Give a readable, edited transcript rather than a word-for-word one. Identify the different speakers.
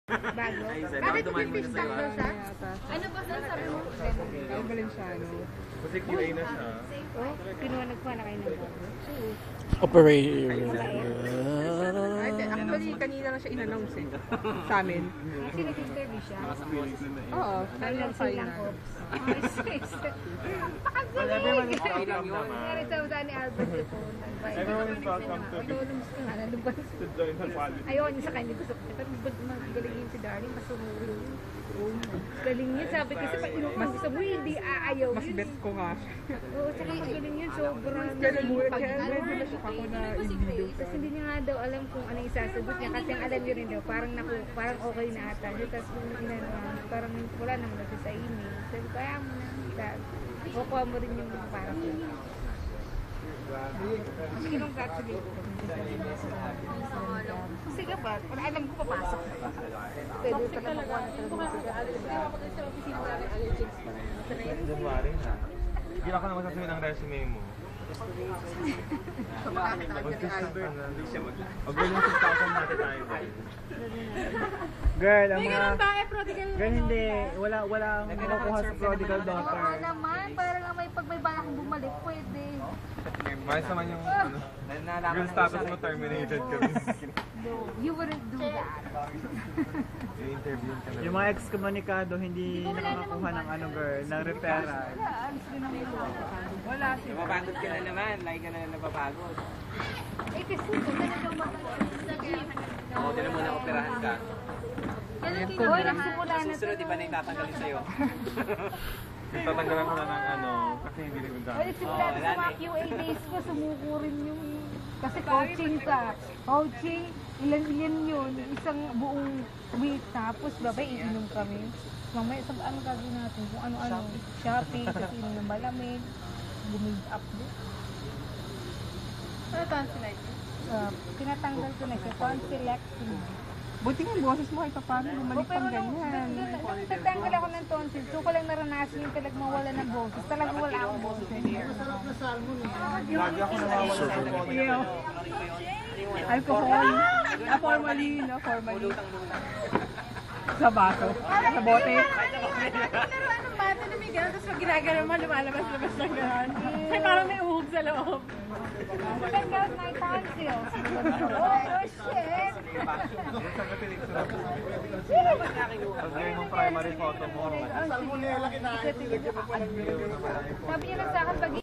Speaker 1: Bago? Bakit pintis stock daw siya?
Speaker 2: Ano ba saan sabi mo?
Speaker 3: Ang Valenciano.
Speaker 4: Kasi QA na siya.
Speaker 1: Oh, kinuha nagkuha na kayo ng bago.
Speaker 5: Operator.
Speaker 3: Actually, kanina lang siya in-announce eh. Sa amin.
Speaker 1: Kasi nag-interview siya.
Speaker 3: Oo.
Speaker 1: Final
Speaker 3: Final.
Speaker 1: ops. Napakagaling! Nangyari sa usahan ni Albert ito.
Speaker 4: Everyone is welcome to join the quality.
Speaker 1: Ayaw niya sa kanya. Gusto ko. Pero magaling yun si Darling. Masunurin yun. Galing yun. Sabi kasi pag inuman gusto mo, hindi aayaw
Speaker 3: Mas
Speaker 1: yun.
Speaker 3: bet ko nga.
Speaker 1: Oo, tsaka magaling yun. Sobrang
Speaker 3: Kaya medyo na-shock ako na hindi daw
Speaker 1: Tapos hindi niya nga daw alam kung ano yung sasagot niya. Kasi ang alam niyo rin daw, parang okay na ata. Tapos kung parang wala naman na sa email. Sabi ko, kaya mo na. Kukuha mo rin yung para ko. Sige nung congratulate ko. Sige pa, kung alam ko papasok. Pwede pa na makuha na
Speaker 4: January na. Hindi ka naman sasabihin ang resume mo. Mag-6,000 natin tayo ba?
Speaker 5: Girl, ang
Speaker 2: May
Speaker 5: mga...
Speaker 2: ganun ba? Prodigal
Speaker 5: Girl, hindi. Wala ang makukuha sa prodigal daughter.
Speaker 1: Oo naman, parang pag may balak kong bumalik, pwede.
Speaker 4: Mahal naman yung girl status mo terminated ka rin.
Speaker 1: You wouldn't do that.
Speaker 4: I-interview ka na.
Speaker 5: Yung mga ex-komunikado, hindi nakakuha ng ano girl, ng referral.
Speaker 3: Wala siya.
Speaker 6: Napapagod ka na naman, lagi ka na napapagod.
Speaker 1: Eh kasi ito, talagang
Speaker 6: Oo, tinan mo na operahan ka.
Speaker 1: Hoy, nagsimula na
Speaker 6: Susunod, di ba na yung tatanggalin sa'yo?
Speaker 4: Tatanggalan ko na ng ano, kasi hindi rin
Speaker 1: Hoy,
Speaker 4: dami.
Speaker 1: nagsimula na sa mga QA days ko, sumuko rin yung... Kasi coaching ka. Coaching, ilan yun. Isang buong week. Tapos, babay, iinom kami. Mamaya, ano gagawin natin? Kung ano-ano. Shopping, kasi inom ng malamig. Bumig up doon.
Speaker 2: Ano tonsillitis?
Speaker 1: Pinatanggal ko na siya. Tonsillectomy.
Speaker 3: Buti nga boses mo ay paano bumalik pang ganyan.
Speaker 1: Nung tatanggal ako ng tonsil, so ko lang naranasan yung talagang mawala ng boses. Talagang wala akong boses.
Speaker 4: Lagi ako nawawala sa body.
Speaker 3: Alcohol. Formalin. Formalin. Sa baso. Sa bote.
Speaker 2: Laruan ng bata na may gano'n, tapos pag ginagano mo, lumalabas-labas lang gano'n. Ay, parang may uhog sa loob.
Speaker 1: Check out my tonsils. Oh, shit!
Speaker 4: Pag ngayon yung primary photo mo,
Speaker 1: Sabi niya lang sa akin, pag